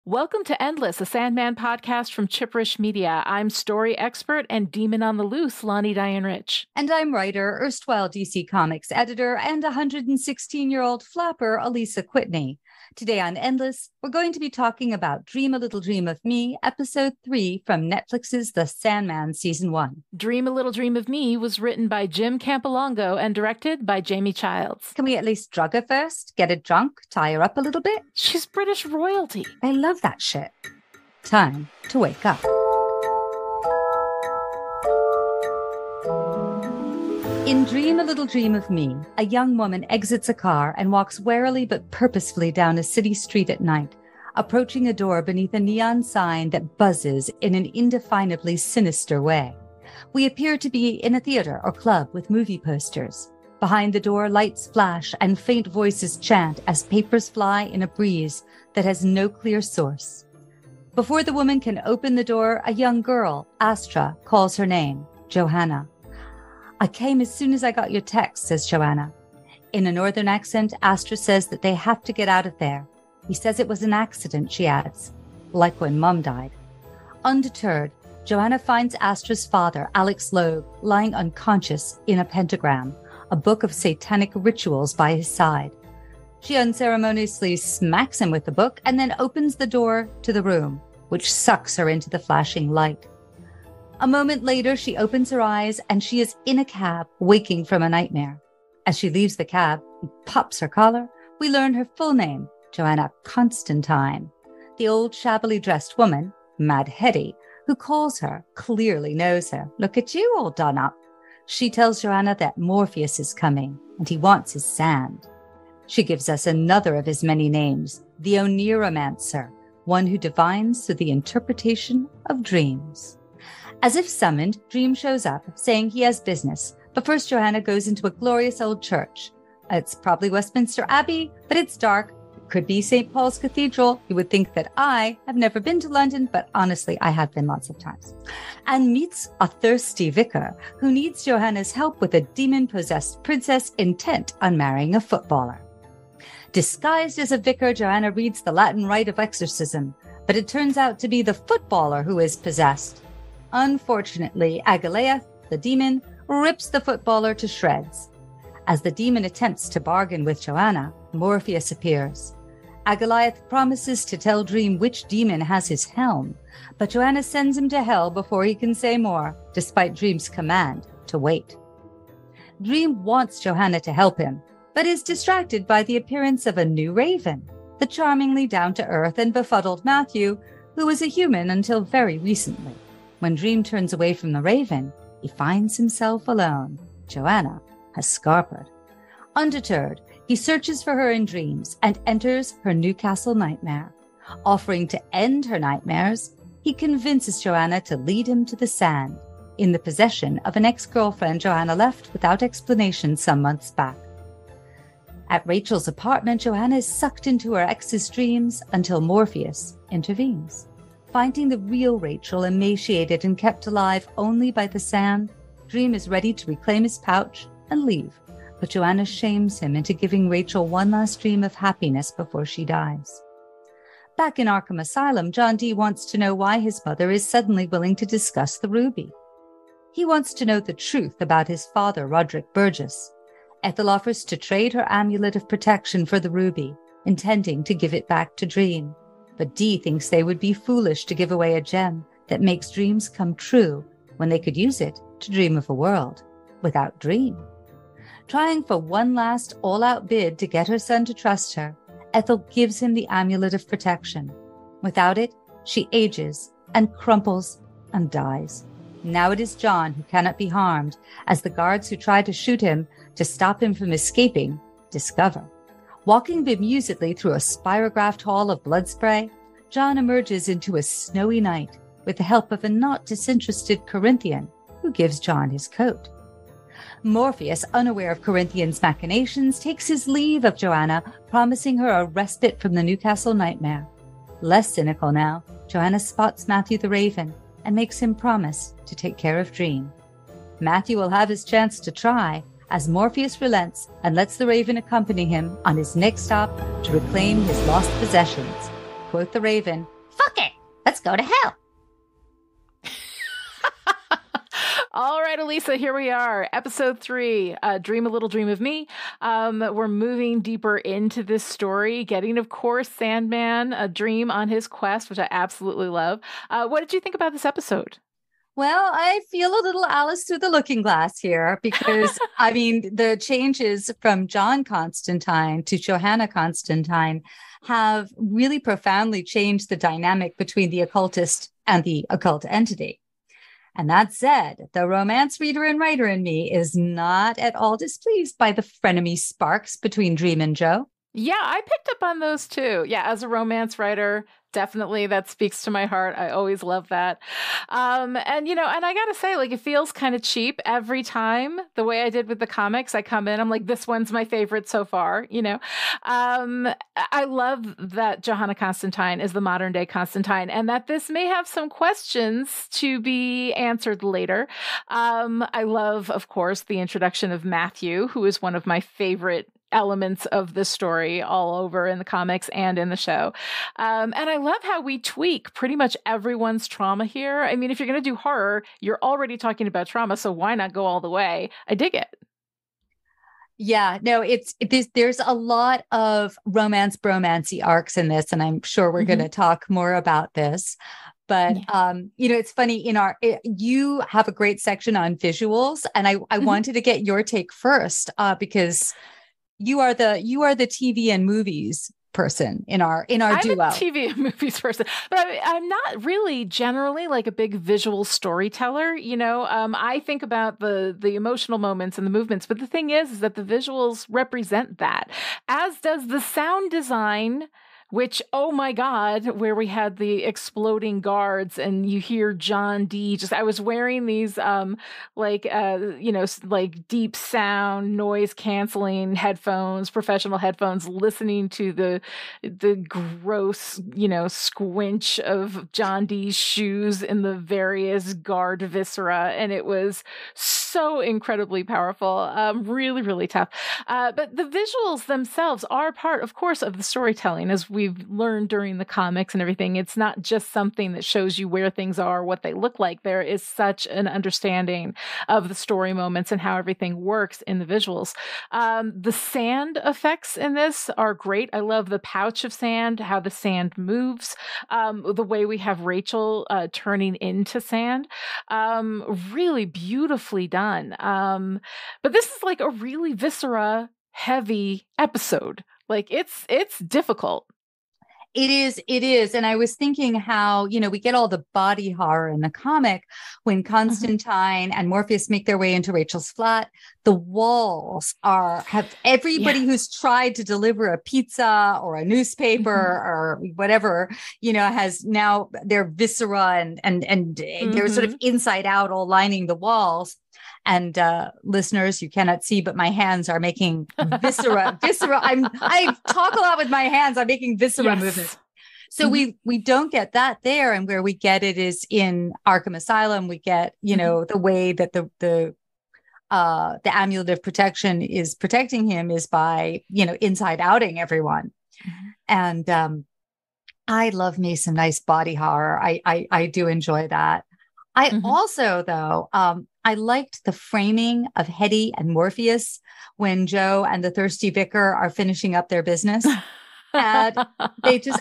Welcome to Endless, a Sandman podcast from Chipperish Media. I'm story expert and demon on the loose, Lonnie Diane Rich. And I'm writer, erstwhile DC Comics editor, and 116-year-old flapper, Elisa Quitney. Today on Endless, we're going to be talking about Dream a Little Dream of Me, Episode 3 from Netflix's The Sandman Season 1. Dream a Little Dream of Me was written by Jim Campolongo and directed by Jamie Childs. Can we at least drug her first? Get her drunk? Tie her up a little bit? She's British royalty. I love that shit. Time to wake up. In Dream a Little Dream of Me, a young woman exits a car and walks warily but purposefully down a city street at night, approaching a door beneath a neon sign that buzzes in an indefinably sinister way. We appear to be in a theater or club with movie posters. Behind the door, lights flash and faint voices chant as papers fly in a breeze that has no clear source. Before the woman can open the door, a young girl, Astra, calls her name, Johanna. "I came as soon as I got your text," says Johanna. In a northern accent, Astra says that they have to get out of there. He says it was an accident, she adds, like when Mum died. Undeterred, Johanna finds Astra's father, Alex Loeb, lying unconscious in a pentagram, a book of satanic rituals by his side. She unceremoniously smacks him with the book and then opens the door to the room, which sucks her into the flashing light. A moment later, she opens her eyes and she is in a cab, waking from a nightmare. As she leaves the cab and pops her collar, we learn her full name, Johanna Constantine. The old shabbily dressed woman, Mad Hetty, who calls her, clearly knows her. "Look at you, all done up." She tells Johanna that Morpheus is coming and he wants his sand. She gives us another of his many names, the Oniromancer, one who divines through the interpretation of dreams. As if summoned, Dream shows up, saying he has business. But first, Johanna goes into a glorious old church. It's probably Westminster Abbey, but it's dark. It could be St. Paul's Cathedral. You would think that I have never been to London, but honestly, I have been lots of times. And meets a thirsty vicar who needs Johanna's help with a demon-possessed princess intent on marrying a footballer. Disguised as a vicar, Johanna reads the Latin rite of exorcism, but it turns out to be the footballer who is possessed. Unfortunately, Agalaeth, the demon, rips the footballer to shreds. As the demon attempts to bargain with Johanna, Morpheus appears. Agalaeth promises to tell Dream which demon has his helm, but Johanna sends him to hell before he can say more, despite Dream's command to wait. Dream wants Johanna to help him, but is distracted by the appearance of a new raven, the charmingly down-to-earth and befuddled Matthew, who was a human until very recently. When Dream turns away from the raven, he finds himself alone. Johanna has scarpered. Undeterred, he searches for her in dreams and enters her Newcastle nightmare. Offering to end her nightmares, he convinces Johanna to lead him to the sand, in the possession of an ex-girlfriend Johanna left without explanation some months back. At Rachel's apartment, Johanna is sucked into her ex's dreams until Morpheus intervenes. Finding the real Rachel emaciated and kept alive only by the sand, Dream is ready to reclaim his pouch and leave, but Johanna shames him into giving Rachel one last dream of happiness before she dies. Back in Arkham Asylum, John Dee wants to know why his mother is suddenly willing to discuss the ruby. He wants to know the truth about his father, Roderick Burgess. Ethel offers to trade her amulet of protection for the ruby, intending to give it back to Dream. But Dee thinks they would be foolish to give away a gem that makes dreams come true when they could use it to dream of a world without Dream. Trying for one last all-out bid to get her son to trust her, Ethel gives him the amulet of protection. Without it, she ages and crumples and dies. Now it is John who cannot be harmed, as the guards who try to shoot him to stop him from escaping discover. Walking bemusedly through a spirographed hall of blood spray, John emerges into a snowy night with the help of a not disinterested Corinthian who gives John his coat. Morpheus, unaware of Corinthian's machinations, takes his leave of Johanna, promising her a respite from the Newcastle nightmare. Less cynical now, Johanna spots Matthew the Raven and makes him promise to take care of Dream. Matthew will have his chance to try, as Morpheus relents and lets the Raven accompany him on his next stop to reclaim his lost possessions. Quote the Raven, Fuck it. Let's go to hell. All right, Elisa, here we are. Episode 3, Dream a Little Dream of Me. We're moving deeper into this story, getting, of course, Sandman a dream on his quest, which I absolutely love. What did you think about this episode? Well, I feel a little Alice through the looking glass here because, I mean, the changes from John Constantine to Johanna Constantine have really profoundly changed the dynamic between the occultist and the occult entity. And that said, the romance reader and writer in me is not at all displeased by the frenemy sparks between Dream and Joe. Yeah, I picked up on those too. Yeah, as a romance writer, definitely that speaks to my heart. I always love that. And I gotta say, like, it feels kind of cheap every time. The way I did with the comics, I come in, I'm like, this one's my favorite so far, I love that Johanna Constantine is the modern day Constantine, and that this may have some questions to be answered later. I love, of course, the introduction of Matthew, who is one of my favorite elements of the story all over in the comics and in the show. And I love how we tweak pretty much everyone's trauma here. I mean, if you're going to do horror, you're already talking about trauma, so why not go all the way? I dig it. Yeah, no, there's a lot of bromancy arcs in this, and I'm sure we're going to talk more about this. But, it's funny you have a great section on visuals, and I wanted to get your take first, because you are the TV and movies person in our duo. I'm a TV and movies person, but I'm not really generally like a big visual storyteller. I think about the emotional moments and the movements, but the thing is that the visuals represent that, as does the sound design. Which, oh my God, where we had the exploding guards and you hear John D. I was wearing these, like deep sound, noise canceling headphones, professional headphones, listening to the gross, squinch of John D.'s shoes in the various guard viscera. And it was so incredibly powerful, really, really tough. But the visuals themselves are part, of course, of the storytelling, as we've learned during the comics and everything. It's not just something that shows you where things are, what they look like. There is such an understanding of the story moments and how everything works in the visuals. The sand effects in this are great. I love the pouch of sand, how the sand moves, the way we have Rachel turning into sand. Really beautifully done. But this is like a really viscera heavy episode. Like it's difficult. It is. And I was thinking how, we get all the body horror in the comic when Constantine and Morpheus make their way into Rachel's flat. The walls have everybody who's tried to deliver a pizza or a newspaper or whatever, has now their viscera and they're sort of inside out all lining the walls. And listeners, you cannot see, but my hands are making viscera. I talk a lot with my hands. I'm making viscera movements. So we don't get that there, and where we get it is in Arkham Asylum. We get the way that the amulet of protection is protecting him is by inside outing everyone. And I love me some nice body horror. I do enjoy that. I also, though, I liked the framing of Hetty and Morpheus when Joe and the thirsty vicar are finishing up their business. And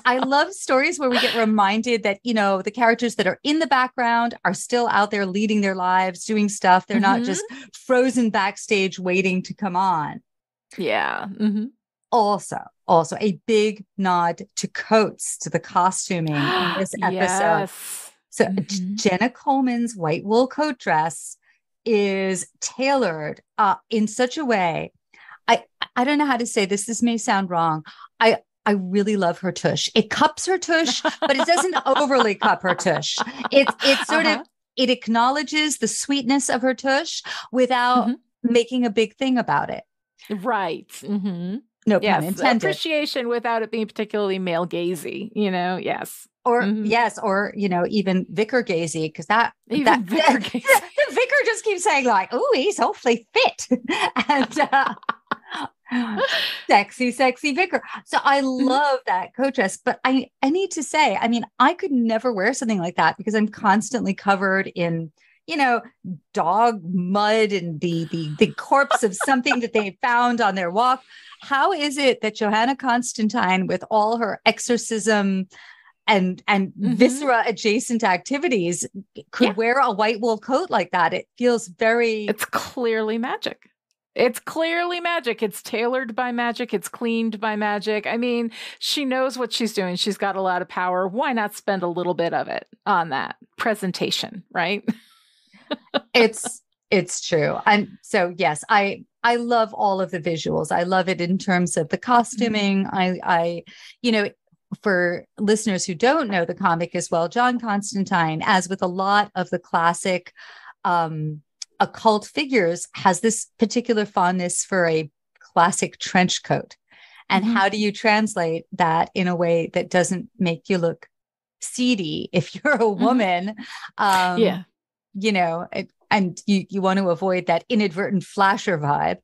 I love stories where we get reminded that, the characters that are in the background are still out there leading their lives, doing stuff. They're not just frozen backstage waiting to come on. Yeah. Also a big nod to coats, to the costuming in this episode. Yes. So Jenna Coleman's white wool coat dress is tailored in such a way. I don't know how to say this. This may sound wrong. I really love her tush. It cups her tush, but it doesn't overly cup her tush. It sort of, it acknowledges the sweetness of her tush without making a big thing about it. Right. No pun intended. Appreciation without it being particularly male gazy, yes. Or yes, or even vicar gazy, because the vicar just keeps saying like, "Oh, he's awfully fit," and Sexy, sexy vicar. So I love that coat dress, but I need to say, I mean, I could never wear something like that because I'm constantly covered in, dog mud and the corpse of something that they found on their walk. How is it that Johanna Constantine, with all her exorcism and viscera adjacent activities, could wear a white wool coat like that? It feels very... It's clearly magic. It's clearly magic. It's tailored by magic. It's cleaned by magic. I mean, she knows what she's doing. She's got a lot of power. Why not spend a little bit of it on that presentation, right? It's true. And so, yes, I love all of the visuals. I love it in terms of the costuming. I for listeners who don't know the comic as well, John Constantine, as with a lot of the classic occult figures, has this particular fondness for a classic trench coat. And how do you translate that in a way that doesn't make you look seedy if you're a woman? And you want to avoid that inadvertent flasher vibe.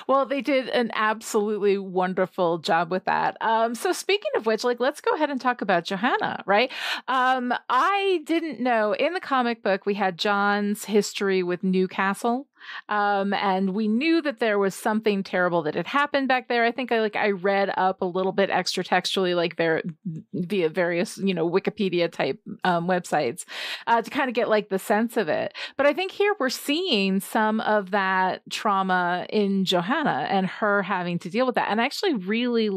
Well, they did an absolutely wonderful job with that. So speaking of which, let's go ahead and talk about Johanna, right? I didn't know in the comic book, we had John's history with Newcastle. And we knew that there was something terrible that had happened back there. I think I read up a little bit extra textually, via various, Wikipedia type websites to kind of get the sense of it. But I think here we're seeing some of that trauma in Johanna and her having to deal with that. And I actually really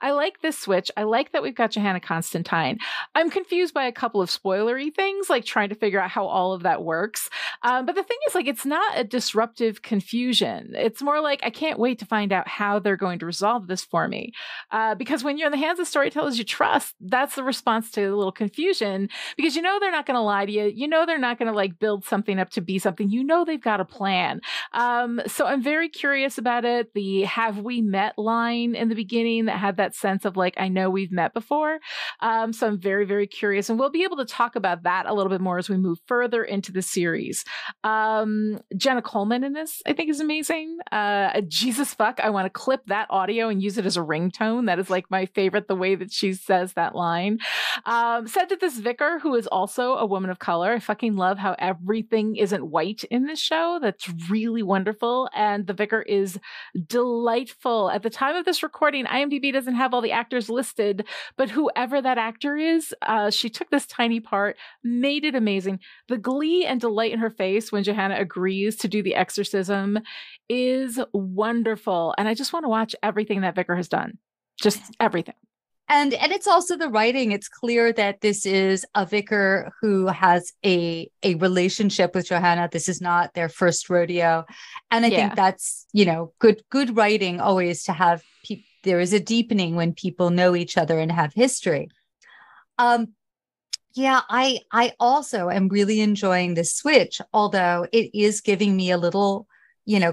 I like this switch. I like that we've got Johanna Constantine. I'm confused by a couple of spoilery things, trying to figure out how all of that works. But the thing is, it's not a disruptive confusion. It's more I can't wait to find out how they're going to resolve this for me. Because when you're in the hands of storytellers you trust, that's the response to a little confusion, because they're not going to lie to you. They're not going to build something up to be something. They've got a plan. So I'm very curious about it. The "have we met" line in the beginning that had that sense of I know we've met before. So I'm very, very curious, and we'll be able to talk about that a little bit more as we move further into the series. Jenna Coleman in this, I think, is amazing. Jesus fuck, I want to clip that audio and use it as a ringtone. That is my favorite, the way that she says that line. Said that this vicar, who is also a woman of color, I fucking love how everything isn't white in this show. That's really wonderful. And the vicar is delightful. At the time of this recording, IMDb doesn't have all the actors listed, but whoever that actor is, she took this tiny part, made it amazing. The glee and delight in her face when Johanna agrees to do the exorcism is wonderful. And I just want to watch everything that vicar has done. Just everything. And it's also the writing. It's clear that this is a vicar who has a relationship with Johanna. This is not their first rodeo. And I think that's, good writing always, to have there is a deepening when people know each other and have history. I also am really enjoying this switch, although it is giving me a little,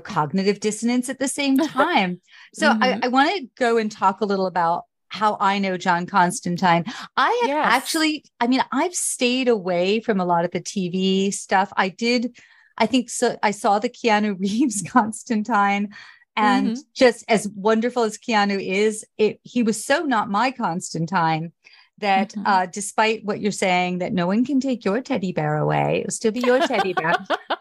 cognitive dissonance at the same time. So I want to go and talk a little about how I know John Constantine. I have actually, I've stayed away from a lot of the TV stuff. I think so. I saw the Keanu Reeves Constantine, and just as wonderful as Keanu is, he was so not my Constantine that despite what you're saying, that no one can take your teddy bear away, it'll still be your teddy bear.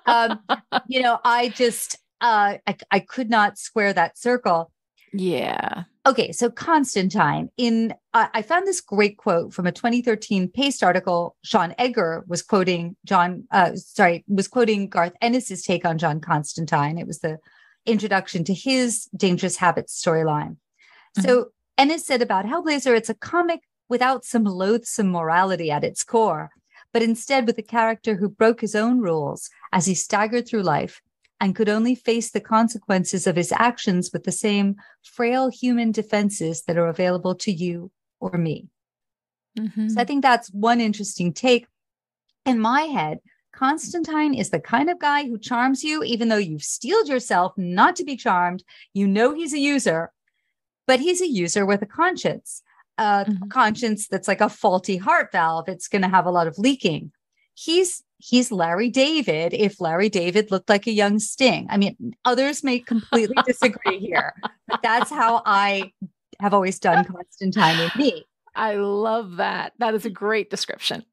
I just, I could not square that circle. Yeah. Okay. So Constantine, I found this great quote from a 2013 Paste article. Sean Edgar was quoting Garth Ennis's take on John Constantine. It was the introduction to his Dangerous Habits storyline. So Ennis said about Hellblazer, it's a comic without some loathsome morality at its core, but instead with a character who broke his own rules as he staggered through life and could only face the consequences of his actions with the same frail human defenses that are available to you or me. So I think that's one interesting take. In my head, Constantine is the kind of guy who charms you, even though you've steeled yourself not to be charmed. He's a user, but he's a user with a conscience. Conscience that's like a faulty heart valve. It's going to have a lot of leaking. He's he's Larry David if Larry David looked like a young Sting. I mean, others may completely disagree here, but that's how I have always done Constantine in me. I love that. That is a great description.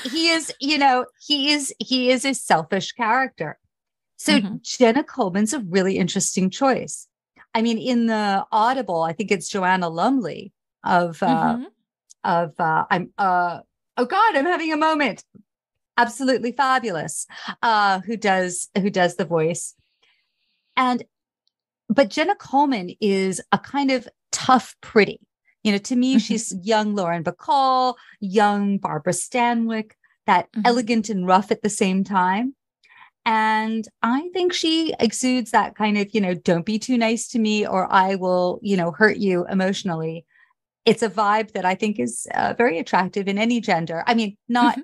He is, he is a selfish character. So Jenna Coleman's a really interesting choice. I mean, in the Audible, I think it's Joanna Lumley oh God, I'm having a moment. Absolutely fabulous. Who does the voice. But Jenna Coleman is a kind of tough pretty. To me, she's young Lauren Bacall, young Barbara Stanwyck, that elegant and rough at the same time. And I think she exudes that kind of, don't be too nice to me or I will, hurt you emotionally. It's a vibe that I think is very attractive in any gender. I mean, not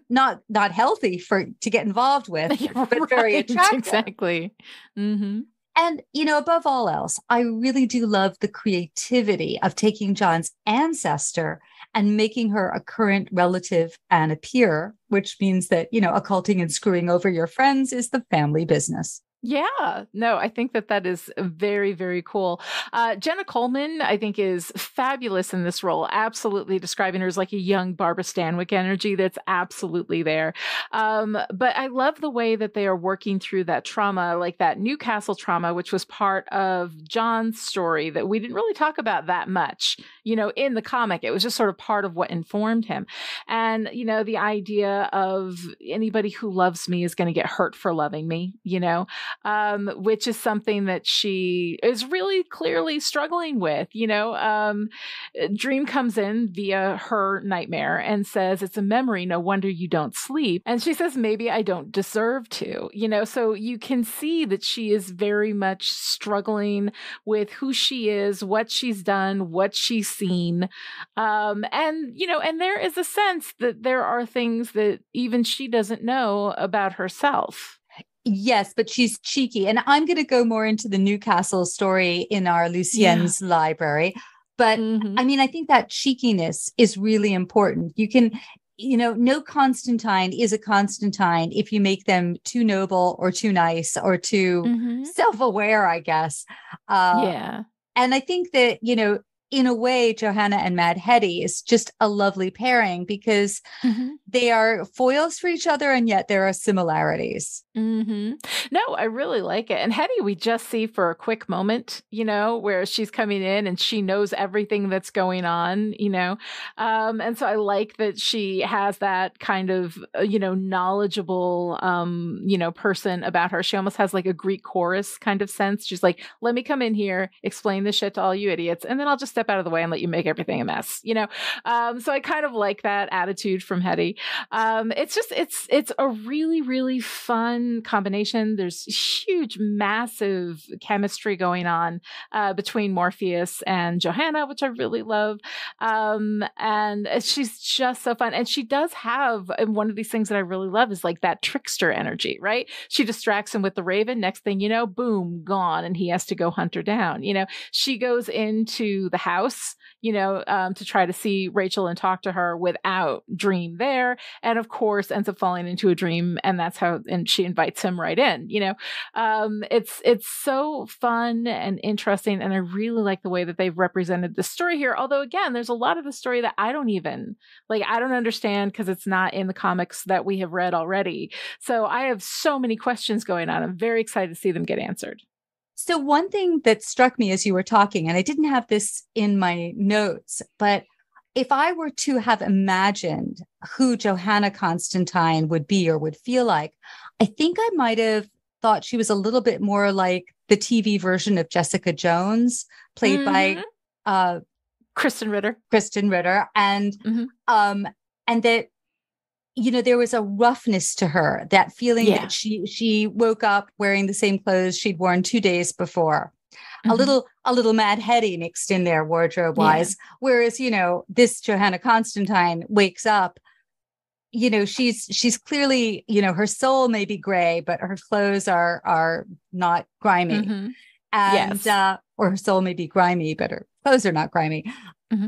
healthy to get involved with, but very attractive. Exactly. Mm-hmm. And, above all else, I really do love the creativity of taking John's ancestor and making her a current relative and a peer, which means that, occulting and screwing over your friends is the family business. Yeah, no, I think that is very, very cool. Jenna Coleman, I think, is fabulous in this role. Absolutely describing her as like a young Barbara Stanwyck energy that's absolutely there. But I love the way that they are working through that trauma, like that Newcastle trauma, which was part of John's story that we didn't really talk about that much, in the comic. It was just sort of part of what informed him. And, the idea of anybody who loves me is going to get hurt for loving me, which is something that she is really clearly struggling with. Dream comes in via her nightmare and says, it's a memory. No wonder you don't sleep. And she says, maybe I don't deserve to, so you can see that she is very much struggling with who she is, what she's done, what she's seen. And there is a sense that there are things that even she doesn't know about herself. Yes, but she's cheeky. And I'm going to go more into the Newcastle story in our Lucien's library. But I mean, I think that cheekiness is really important. You can, no Constantine is a Constantine if you make them too noble or too nice or too self-aware, I guess. And I think that, in a way, Johanna and Mad Hetty is just a lovely pairing because they are foils for each other, and yet there are similarities. No, I really like it. And Hetty, we just see for a quick moment, where she's coming in and she knows everything that's going on, and so I like that she has that kind of, knowledgeable, person about her. She almost has like a Greek chorus kind of sense. She's like, let me come in here, explain this shit to all you idiots, and then I'll just step out of the way and let you make everything a mess, so I kind of like that attitude from Hetty. It's a really, really fun combination. There's huge, massive chemistry going on between Morpheus and Johanna, which I really love. And she's just so fun. And she does have, and one of these things that I really love is like that trickster energy, right? She distracts him with the raven. Next thing you know, boom, gone. And he has to go hunt her down. She goes into the house, to try to see Rachel and talk to her without Dream there. And of course, ends up falling into a dream. And that's how, and she invites him right in, it's so fun and interesting. And I really like the way that they've represented the story here. Although again, there's a lot of the story that I don't understand because it's not in the comics that we have read already. So I have so many questions going on. I'm very excited to see them get answered. So one thing that struck me as you were talking, and I didn't have this in my notes, but if I were to have imagined who Johanna Constantine would be or would feel like, I think I might have thought she was a little bit more like the TV version of Jessica Jones, played by Kristen Ritter. And that, there was a roughness to her, that feeling that she woke up wearing the same clothes she'd worn 2 days before. A little Mad Hetty mixed in there wardrobe wise. Whereas, this Johanna Constantine wakes up, she's clearly, her soul may be gray, but her clothes are not grimy. Or her soul may be grimy, but her clothes are not grimy.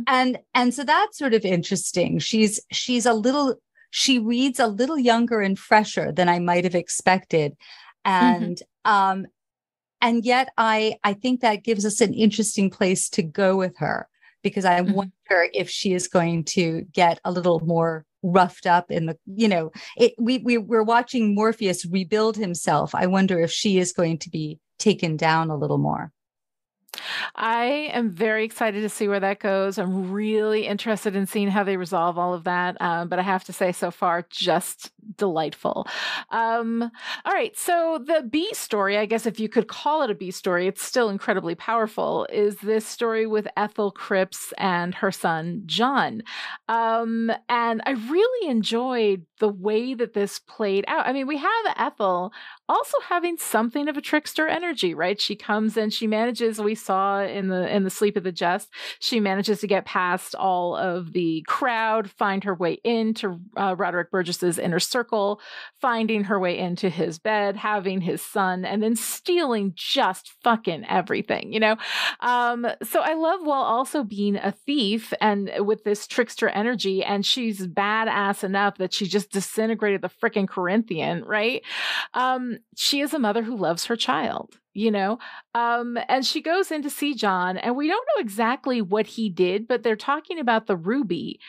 And so that's sort of interesting. She's a little she reads a little younger and fresher than I might have expected. And, and yet I think that gives us an interesting place to go with her, because I wonder if she is going to get a little more roughed up in the, we're watching Morpheus rebuild himself. I wonder if she is going to be taken down a little more. I am very excited to see where that goes. I'm really interested in seeing how they resolve all of that. But I have to say, so far, just delightful. All right. So the B story, I guess if you could call it a B story, it's still incredibly powerful, is this story with Ethel Cripps and her son, John. And I really enjoyed the way that this played out. I mean, we have Ethel also having something of a trickster energy, right? She comes in, she manages, we saw in the Sleep of the Just, she manages to get past all of the crowd, find her way into Roderick Burgess's inner circle, finding her way into his bed, having his son, and then stealing just fucking everything, So I love, while also being a thief and with this trickster energy, and she's badass enough that she just disintegrated the frickin' Corinthian, right? She is a mother who loves her child, and she goes in to see John, and we don't know exactly what he did, but they're talking about the ruby.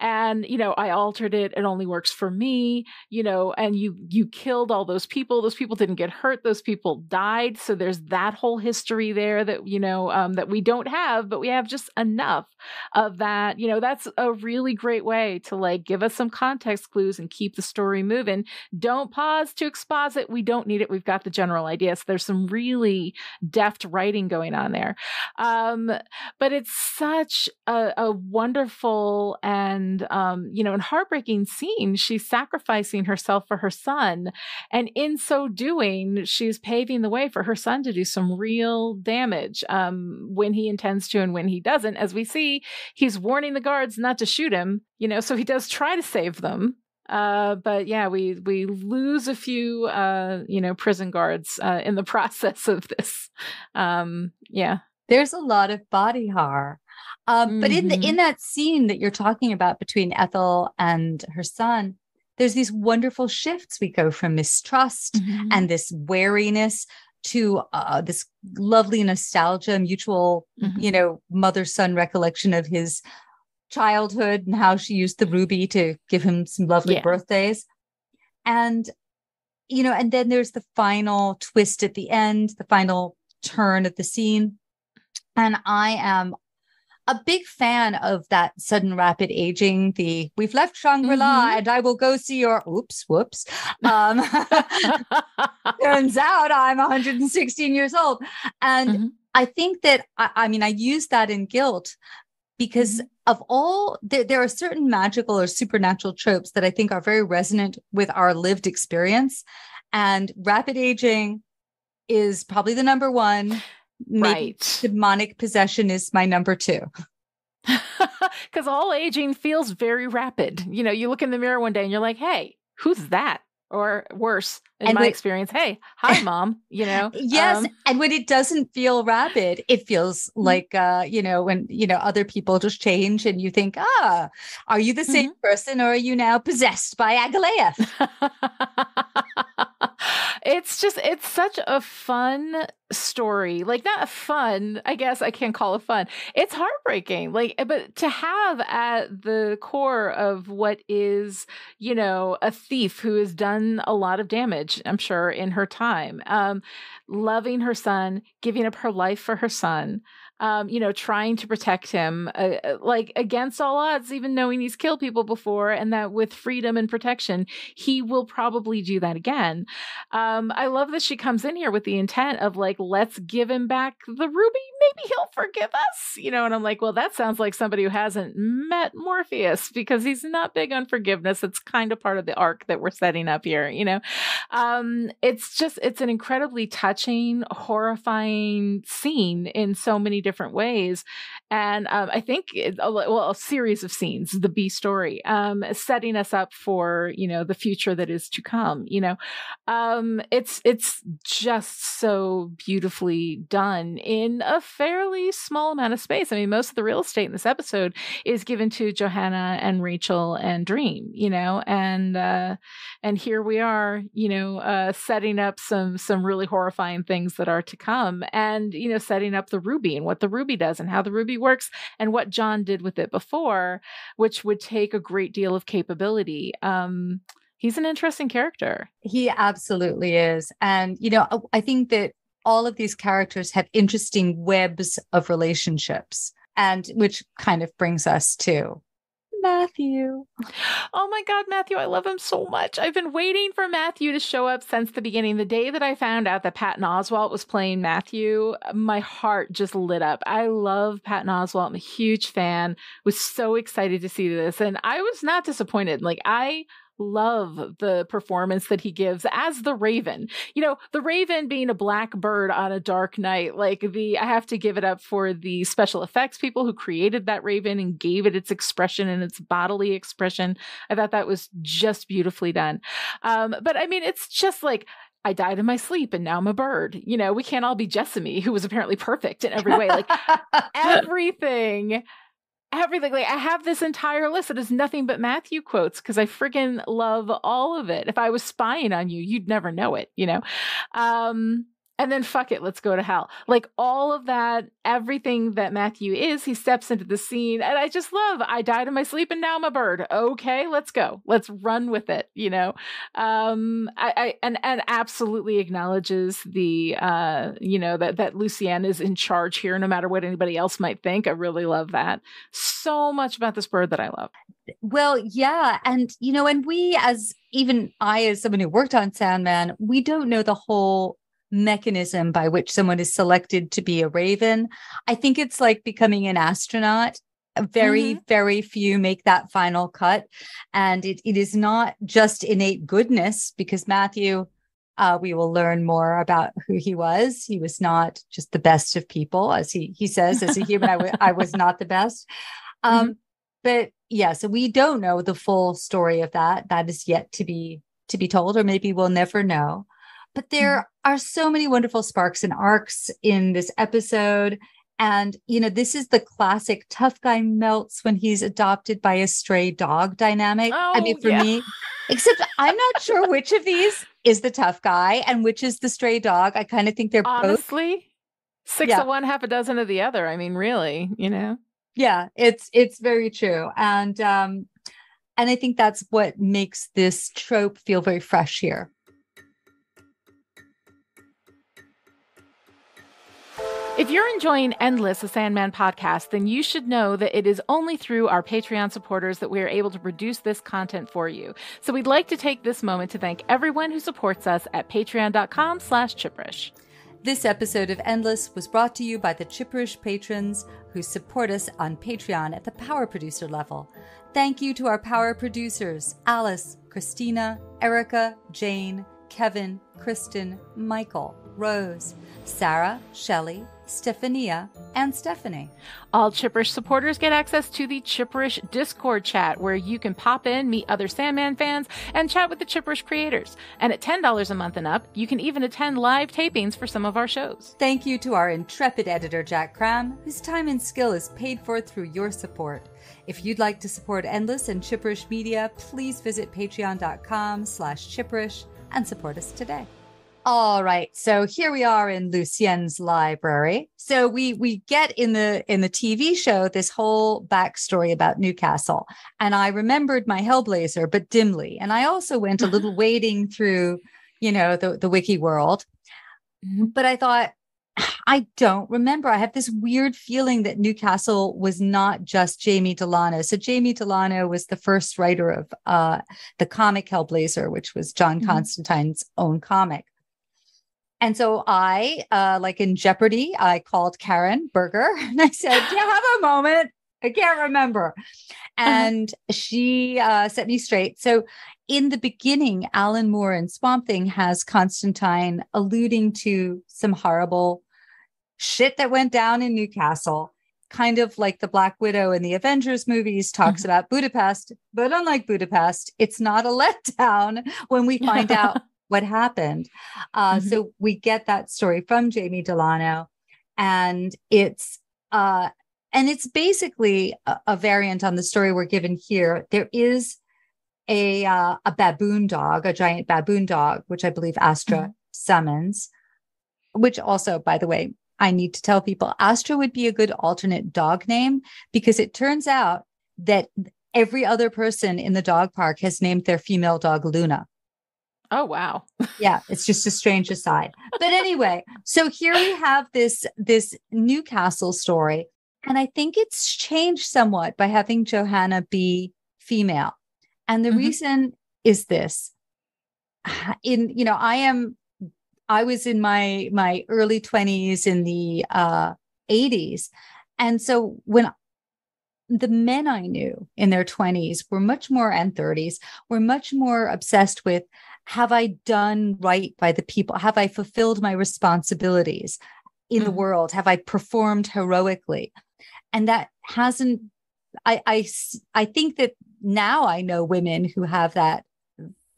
And, I altered it. It only works for me, and you killed all those people. Those people didn't get hurt. Those people died. So there's that whole history there that, that we don't have, but we have just enough of that. That's a really great way to give us some context clues and keep the story moving. Don't pause to exposit. We don't need it. We've got the general idea. So there's some really deft writing going on there. But it's such a wonderful and heartbreaking scene. She's sacrificing herself for her son. And in so doing, she's paving the way for her son to do some real damage when he intends to and when he doesn't. As we see, he's warning the guards not to shoot him, so he does try to save them. But yeah, we lose a few, prison guards in the process of this. There's a lot of body horror. But in that scene that you're talking about between Ethel and her son, there's these wonderful shifts. We go from mistrust and this wariness to this lovely nostalgia, mutual, mother-son recollection of his childhood and how she used the ruby to give him some lovely birthdays. And, and then there's the final twist at the end, the final turn of the scene. And I am a big fan of that sudden rapid aging, we've left Shangri-La and I will go see your whoops. Turns out I'm 116 years old. And I think that, I use that in Guilt because of all, there are certain magical or supernatural tropes that I think are very resonant with our lived experience. And rapid aging is probably the number one. Maybe demonic possession is my number two. Because all aging feels very rapid. You look in the mirror one day and you're like, hey, who's that? Or worse, in my experience, hey, hi, mom, Yes. And when it doesn't feel rapid, it feels like, when, other people just change and you think, are you the same person or are you now possessed by Agalea? It's such a fun story. Not fun, I guess I can't call it fun. It's heartbreaking. But to have at the core of what is, a thief who has done a lot of damage, I'm sure, in her time, loving her son, giving up her life for her son, trying to protect him, against all odds, even knowing he's killed people before, and that with freedom and protection, he will probably do that again. I love that she comes in here with the intent of let's give him back the ruby. Maybe he'll forgive us, and I'm like, well, that sounds like somebody who hasn't met Morpheus because he's not big on forgiveness. It's kind of part of the arc that we're setting up here, it's an incredibly touching, horrifying scene in so many different ways. And I think a series of scenes, the B story, setting us up for, the future that is to come. It's just so beautifully done in a fairly small amount of space. I mean, most of the real estate in this episode is given to Johanna and Rachel and Dream, and here we are, setting up some really horrifying things that are to come, and setting up the ruby and what the ruby does and how the ruby works and what John did with it before, which would take a great deal of capability. He's an interesting character. He absolutely is. And, I think that all of these characters have interesting webs of relationships, and which kind of brings us to Matthew. Oh my God, Matthew, I love him so much. I've been waiting for Matthew to show up since the beginning. The day that I found out that Patton Oswalt was playing Matthew, my heart just lit up. I love Patton Oswalt. I'm a huge fan. Was so excited to see this. And I was not disappointed. I love the performance that he gives as the Raven. The Raven being a black bird on a dark night. I have to give it up for the special effects people who created that Raven and gave it its expression and its bodily expression. I thought that was just beautifully done. But I mean, it's just I died in my sleep and now I'm a bird. We can't all be Jessamy, who was apparently perfect in every way. Everything. I have this entire list that is nothing but Matthew quotes because I friggin' love all of it. If I was spying on you, you'd never know it, And then fuck it, let's go to hell. All of that, everything that Matthew is, he steps into the scene. And I just love, I died in my sleep and now I'm a bird. Okay, let's go. Let's run with it, and absolutely acknowledges the, that Lucienne is in charge here, no matter what anybody else might think. I really love that. So much about this bird that I love. Well, yeah. And, and we, as someone who worked on Sandman, we don't know the whole mechanism by which someone is selected to be a raven. I think it's like becoming an astronaut. Very, very few make that final cut. And it is not just innate goodness, because Matthew, we will learn more about who he was. He was not just the best of people, as he says, as a human, I was not the best. But yeah, so we don't know the full story of that. That is yet to be told, or maybe we'll never know. But there are so many wonderful sparks and arcs in this episode. And, this is the classic tough guy melts when he's adopted by a stray dog dynamic. For me, except I'm not sure which of these is the tough guy and which is the stray dog. I kind of think they're honestly both. Six of one, half a dozen of the other. I mean, really, Yeah, it's very true. And I think that's what makes this trope feel very fresh here. If you're enjoying Endless, a Sandman podcast, then you should know that it is only through our Patreon supporters that we are able to produce this content for you. So we'd like to take this moment to thank everyone who supports us at patreon.com/Chipperish. This episode of Endless was brought to you by the Chipperish patrons who support us on Patreon at the power producer level. Thank you to our power producers, Alice, Christina, Erica, Jane, Kevin, Kristen, Michael, Rose, Sarah, Shelley, Stephania, and Stephanie. All Chipperish supporters get access to the Chipperish Discord chat, where you can pop in, meet other Sandman fans, and chat with the Chipperish creators. And at $10 a month and up, you can even attend live tapings for some of our shows. Thank you to our intrepid editor, Jack Cram, whose time and skill is paid for through your support. If you'd like to support Endless and Chipperish Media, please visit patreon.com/Chipperish and support us today. All right. So here we are in Lucienne's library. So we get in the TV show this whole backstory about Newcastle. And I remembered my Hellblazer, but dimly. And I also went a little wading through, the wiki world. But I thought, I don't remember. I have this weird feeling that Newcastle was not just Jamie Delano. So Jamie Delano was the first writer of the comic Hellblazer, which was John Constantine's own comic. And so I, like in Jeopardy, I called Karen Berger and I said, do you have a moment? I can't remember. And she set me straight. So in the beginning, Alan Moore in Swamp Thing has Constantine alluding to some horrible shit that went down in Newcastle, kind of like the Black Widow in the Avengers movies talks about Budapest, but unlike Budapest, it's not a letdown when we find out what happened. So we get that story from Jamie Delano, and it's basically a variant on the story we're given here. There is a baboon dog, a giant baboon dog, which I believe Astra summons, which also, by the way, I need to tell people Astra would be a good alternate dog name, because it turns out that every other person in the dog park has named their female dog Luna. Oh, wow. Yeah, it's just a strange aside. But anyway, so here we have this Newcastle story. And I think it's changed somewhat by having Johanna be female. And the reason is this. I was in my early 20s in the 80s. And so when the men I knew in their 20s were much more, and 30s, were much more obsessed with, have I done right by the people? Have I fulfilled my responsibilities in the world? Have I performed heroically? And that hasn't, I think that now I know women who have that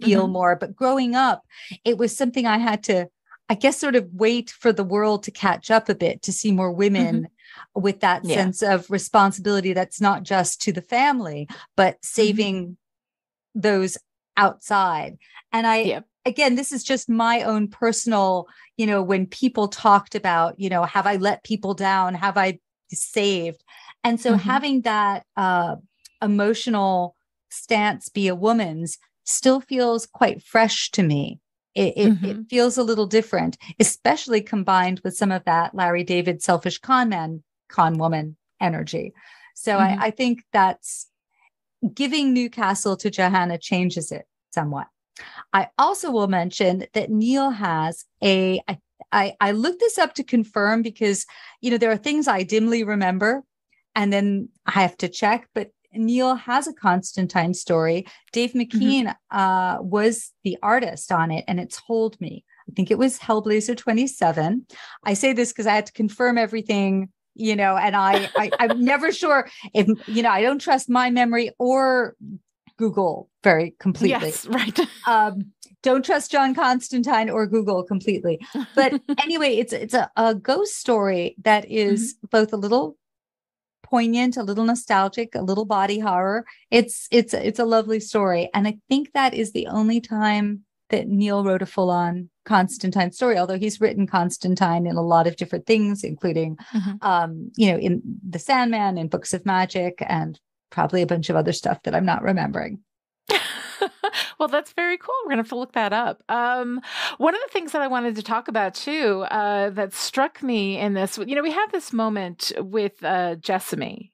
feel more, but growing up, it was something I had to, I guess, sort of wait for the world to catch up a bit to see more women with that sense of responsibility that's not just to the family, but saving those outside. And again, this is just my own personal, when people talked about, have I let people down? Have I saved? And so having that emotional stance be a woman's still feels quite fresh to me. It feels a little different, especially combined with some of that Larry David selfish con woman energy. So I think that's giving Newcastle to Johanna changes it somewhat. I also will mention that Neil has I looked this up to confirm, because, there are things I dimly remember and then I have to check, but Neil has a Constantine story. Dave McKean was the artist on it, and it's Hold Me. I think it was Hellblazer 27. I say this because I had to confirm everything, and I'm never sure if, I don't trust my memory or Google very completely. Yes, right. Don't trust John Constantine or Google completely. But anyway, it's a ghost story that is both a little poignant, a little nostalgic, a little body horror. It's a lovely story. And I think that is the only time that Neil wrote a full-on Constantine story, although he's written Constantine in a lot of different things, including, in the Sandman and Books of Magic, and probably a bunch of other stuff that I'm not remembering. Well, that's very cool. We're going to have to look that up. One of the things that I wanted to talk about too, that struck me in this, we have this moment with Jessamy,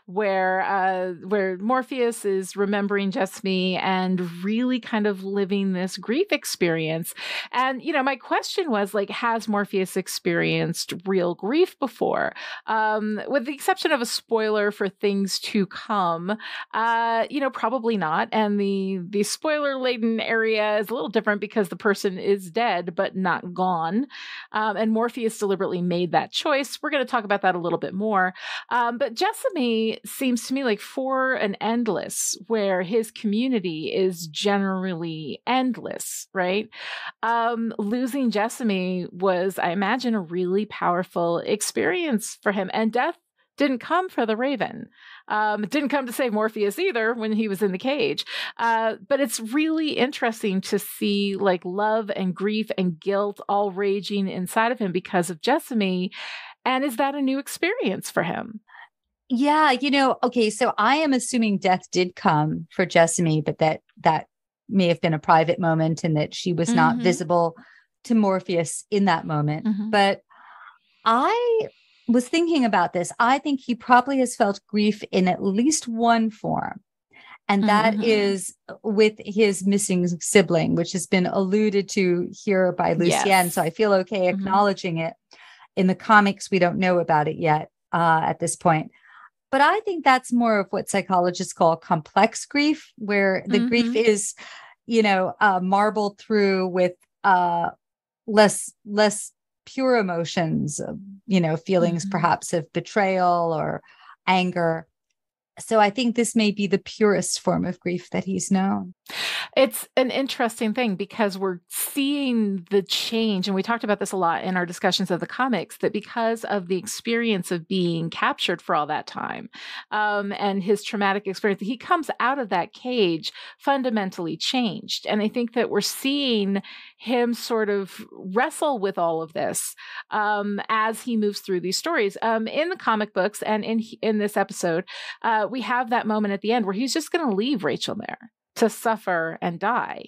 where Morpheus is remembering Jessamy and really kind of living this grief experience. And, my question was, like, has Morpheus experienced real grief before? With the exception of a spoiler for things to come, probably not. And the spoiler-laden area is a little different because the person is dead, but not gone. And Morpheus deliberately made that choice. We're going to talk about that a little bit more. But Jessamy seems to me like For an Endless, where his community is generally endless, right? Losing Jessamy was, I imagine, a really powerful experience for him. And death didn't come for the Raven. It didn't come to save Morpheus either when he was in the cage. But it's really interesting to see like love and grief and guilt all raging inside of him because of Jessamy. And is that a new experience for him? Yeah, okay, so I am assuming death did come for Jessamy, but that may have been a private moment and that she was not visible to Morpheus in that moment. But I was thinking about this. I think he probably has felt grief in at least one form. And that is with his missing sibling, which has been alluded to here by Lucienne. Yes. So I feel okay acknowledging it. In the comics, we don't know about it yet at this point. But I think that's more of what psychologists call complex grief, where the grief is, marbled through with less pure emotions, feelings perhaps of betrayal or anger. So I think this may be the purest form of grief that he's known. It's an interesting thing because we're seeing the change, and we talked about this a lot in our discussions of the comics, that because of the experience of being captured for all that time, and his traumatic experience, he comes out of that cage fundamentally changed. And I think that we're seeing him sort of wrestle with all of this as he moves through these stories. In the comic books and in this episode, we have that moment at the end where he's just going to leave Rachel there to suffer and die,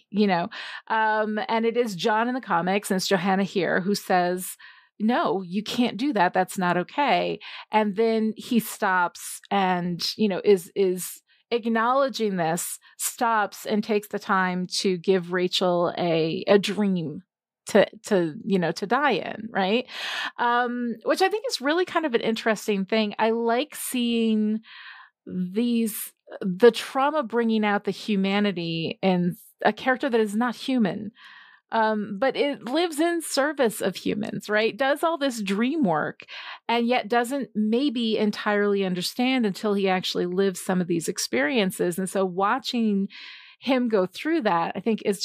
and it is John in the comics, and it's Johanna here who says, no, you can't do that. That's not okay. And then he stops and, is acknowledging this, stops and takes the time to give Rachel a dream to die in, right? Which I think is really kind of an interesting thing. I like seeing the trauma bringing out the humanity in a character that is not human, but it lives in service of humans, right? Does all this dream work and yet doesn't maybe entirely understand until he actually lives some of these experiences. And so watching him go through that, I think it's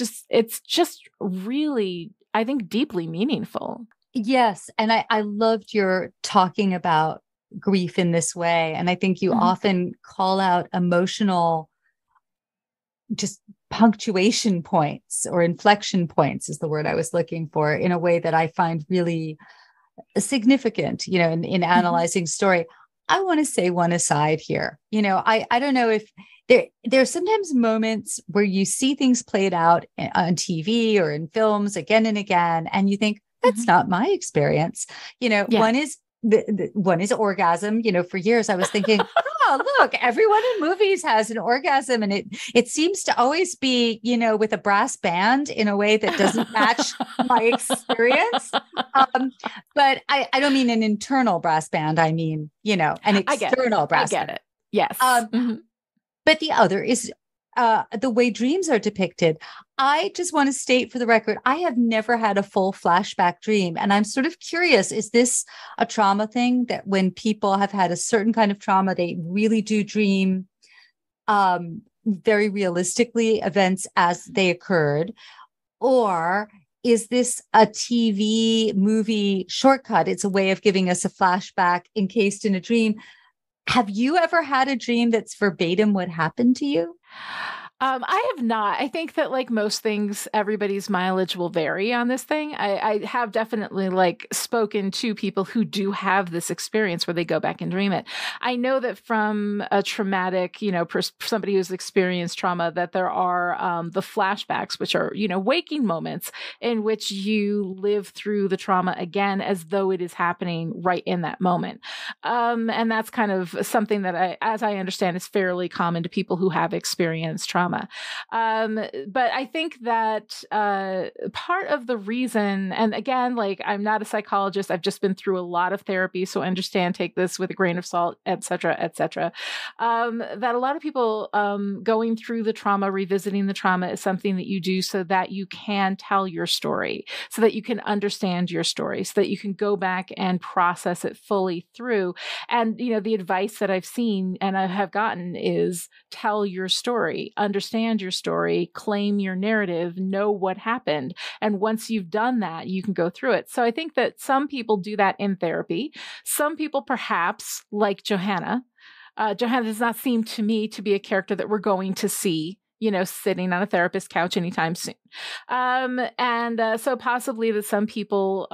just really, I think, deeply meaningful. Yes. And I loved your talking about grief in this way. And I think you often call out emotional, just punctuation points or inflection points is the word I was looking for, in a way that I find really significant, in analyzing story. I want to say one aside here. I don't know if there are sometimes moments where you see things played out on TV or in films again and again, and you think, that's not my experience. One is orgasm. For years I was thinking, oh, look, everyone in movies has an orgasm. And it seems to always be, with a brass band in a way that doesn't match my experience. But I don't mean an internal brass band. I mean, an external brass band. I get it. Yes. But the other is the way dreams are depicted. I just want to state for the record, I have never had a full flashback dream. And I'm sort of curious, is this a trauma thing that when people have had a certain kind of trauma, they really do dream very realistically events as they occurred? Or is this a TV movie shortcut? It's a way of giving us a flashback encased in a dream. Have you ever had a dream that's verbatim what happened to you? I have not. I think that, like most things, everybody's mileage will vary on this thing. I have definitely spoken to people who do have this experience where they go back and dream it. I know that from a traumatic, somebody who's experienced trauma, that there are the flashbacks, which are, waking moments in which you live through the trauma again as though it is happening right in that moment. And that's kind of something that as I understand, is fairly common to people who have experienced trauma. But I think that part of the reason, and again, I'm not a psychologist, I've just been through a lot of therapy, so understand, take this with a grain of salt, et cetera, that a lot of people going through the trauma, revisiting the trauma is something that you do so that you can tell your story, so that you can understand your story, so that you can go back and process it fully through. And, the advice that I've seen and I have gotten is tell your story, understand your story, claim your narrative, know what happened. And once you've done that, you can go through it. So I think that some people do that in therapy. Some people perhaps, like Johanna. Johanna does not seem to me to be a character that we're going to see, sitting on a therapist couch anytime soon. So possibly that some people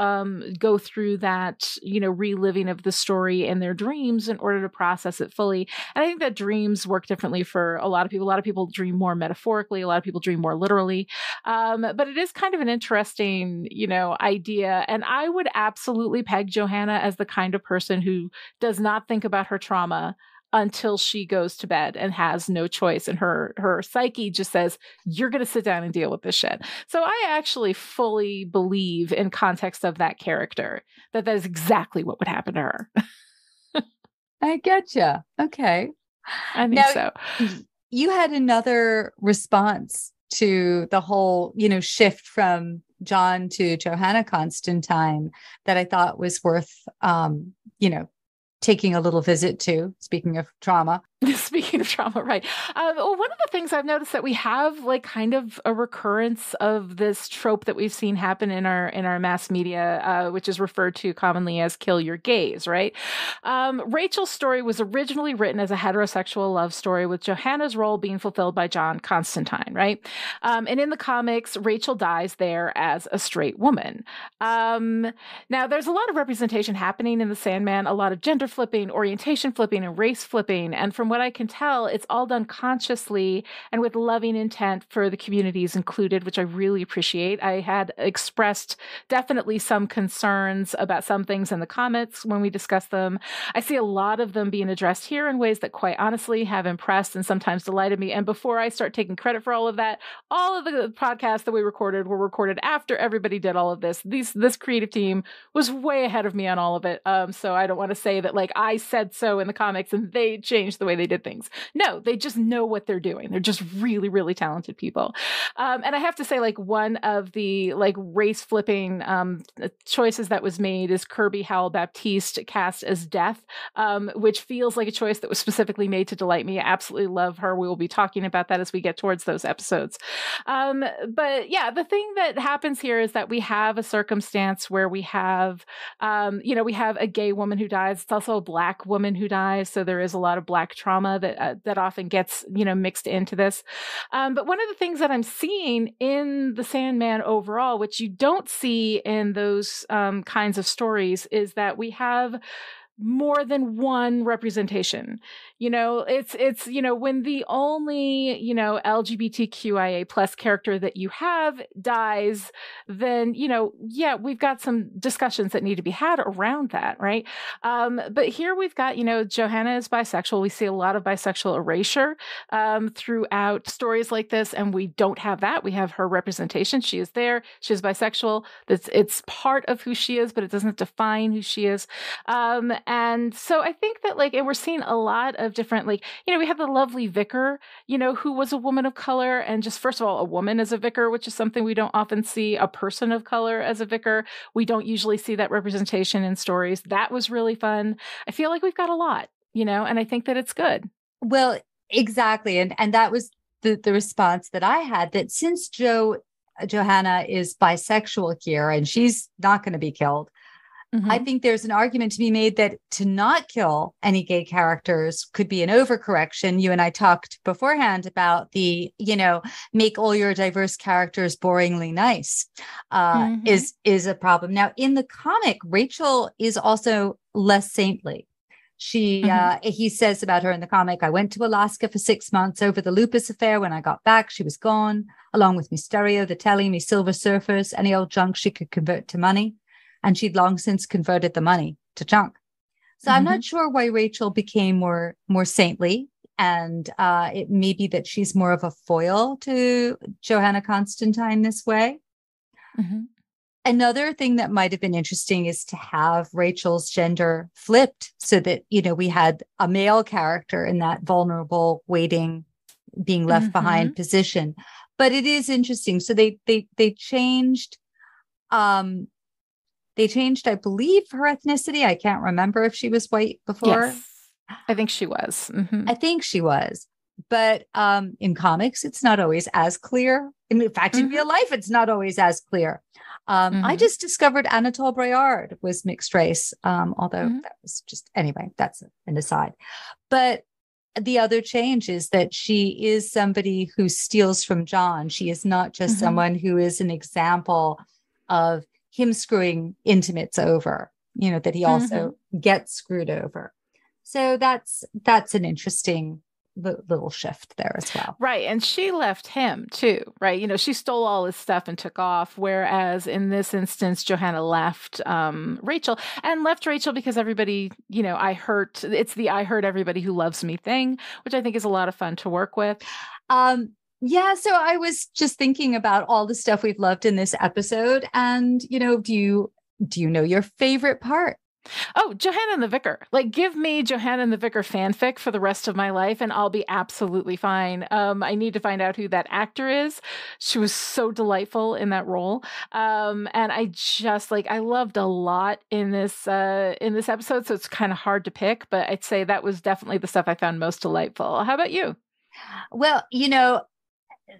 go through that, reliving of the story in their dreams in order to process it fully. And I think that dreams work differently for a lot of people. A lot of people dream more metaphorically. A lot of people dream more literally. But it is kind of an interesting, idea. And I would absolutely peg Johanna as the kind of person who does not think about her trauma until she goes to bed and has no choice. And her psyche just says, you're going to sit down and deal with this shit. So I actually fully believe, in context of that character, that is exactly what would happen to her. I getcha. Okay. I think so. You had another response to the whole, shift from John to Johanna Constantine that I thought was worth, taking a little visit to, speaking of trauma. Speaking of trauma, right. Well, one of the things I've noticed that we have like kind of a recurrence of this trope that we've seen happen in our mass media, which is referred to commonly as kill your gays, right? Rachel's story was originally written as a heterosexual love story with Johanna's role being fulfilled by John Constantine, right? And in the comics, Rachel dies there as a straight woman. Now, there's a lot of representation happening in the Sandman, a lot of gender flipping, orientation flipping, and race flipping. And from what I can tell, it's all done consciously and with loving intent for the communities included, which I really appreciate. I had expressed definitely some concerns about some things in the comments when we discussed them. I see a lot of them being addressed here in ways that quite honestly have impressed and sometimes delighted me. And before I start taking credit for all of that, all of the podcasts that we recorded were recorded after everybody did all of this. This creative team was way ahead of me on all of it. So I don't want to say that like I said so in the comics and they changed the way they did things. No, they just know what they're doing. They're just really, really talented people. And I have to say, like, one of the like race flipping choices that was made is Kirby Howell Baptiste cast as Death, which feels like a choice that was specifically made to delight me. I absolutely love her. We will be talking about that as we get towards those episodes. But yeah, the thing that happens here is that we have a circumstance where we have, we have a gay woman who dies. It's also a Black woman who dies. So there is a lot of Black trauma that often gets, mixed into this. But one of the things that I'm seeing in the Sandman overall, which you don't see in those kinds of stories, is that we have more than one representation. It's when the only, LGBTQIA plus character that you have dies, then, we've got some discussions that need to be had around that, right? But here we've got, Johanna is bisexual. We see a lot of bisexual erasure throughout stories like this, and we don't have that. We have her representation. She is there. She is bisexual. It's part of who she is, but it doesn't define who she is. And so I think that and we're seeing a lot of different, we have the lovely vicar, who was a woman of color, and just first of all, a woman as a vicar, which is something we don't often see, a person of color as a vicar. We don't usually see that representation in stories. That was really fun. I feel like we've got a lot, and I think that it's good. Well, exactly. And that was the response that I had, that since Johanna is bisexual here and she's not going to be killed, I think there's an argument to be made that to not kill any gay characters could be an overcorrection. You and I talked beforehand about the, make all your diverse characters boringly nice, is a problem. Now, in the comic, Rachel is also less saintly. He says about her in the comic, I went to Alaska for 6 months over the lupus affair. When I got back, she was gone, along with me stereo, the telly, me silver surfers, any old junk she could convert to money. And she'd long since converted the money to junk. So I'm not sure why Rachel became more saintly. And it may be that she's more of a foil to Johanna Constantine this way. Another thing that might have been interesting is to have Rachel's gender flipped so that, we had a male character in that vulnerable, waiting, being left behind position. But it is interesting. So they changed. They changed, I believe, her ethnicity. I can't remember if she was white before. Yes, I think she was. I think she was. But in comics, it's not always as clear. In fact, in real life, it's not always as clear. I just discovered Anatole Breard was mixed race, although that was just, anyway, that's an aside. But the other change is that she is somebody who steals from John. She is not just someone who is an example of him screwing intimates over, that he also gets screwed over. So that's an interesting little shift there as well. Right. And she left him too, right? She stole all his stuff and took off. Whereas in this instance, Johanna left Rachel because everybody, I hurt everybody who loves me thing, which I think is a lot of fun to work with. Yeah, so I was just thinking about all the stuff we've loved in this episode, and do you know your favorite part? Oh, Johanna and the Vicar. Like, give me Johanna and the Vicar fanfic for the rest of my life, and I'll be absolutely fine. I need to find out who that actor is. She was so delightful in that role. And I just I loved a lot in this episode, so it's kind of hard to pick, but I'd say that was definitely the stuff I found most delightful. How about you? Well,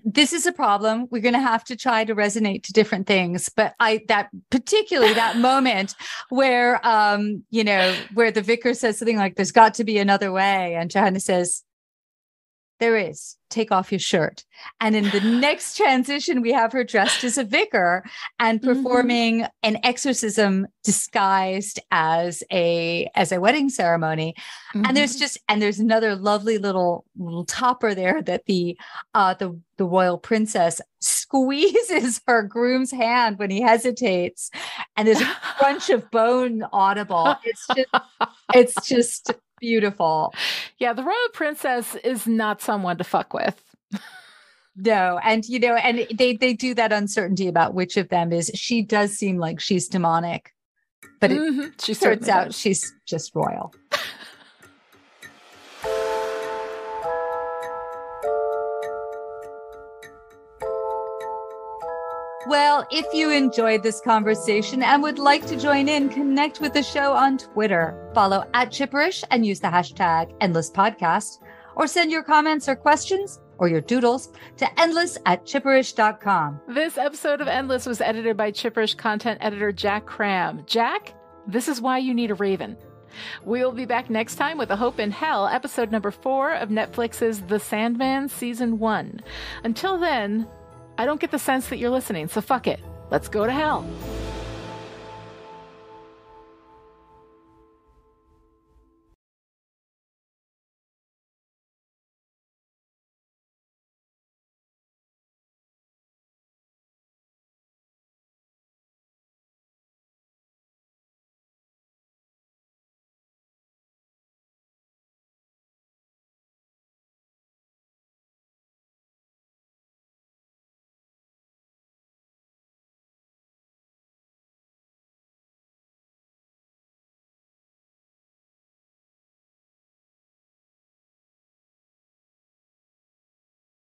this is a problem. We're going to have to try to resonate to different things. But particularly that moment where, where the vicar says something like, there's got to be another way. And Johanna says, there is. Take off your shirt. And in the next transition, we have her dressed as a vicar and performing an exorcism disguised as a wedding ceremony. And there's another lovely little topper there that the royal princess squeezes her groom's hand when he hesitates, and there's a crunch of bone audible. It's just beautiful. Yeah, the royal princess is not someone to fuck with. No, and and they do that uncertainty about which of them is. She does seem like she's demonic, but it turns out she's just royal. Well, if you enjoyed this conversation and would like to join in, connect with the show on Twitter. Follow @Chipperish and use the hashtag #EndlessPodcast, or send your comments or questions or your doodles to endless@chipperish.com. This episode of Endless was edited by Chipperish content editor Jack Cram. Jack, this is why you need a raven. We'll be back next time with A Hope in Hell, episode number 4 of Netflix's The Sandman Season 1. Until then, I don't get the sense that you're listening, so fuck it. Let's go to hell.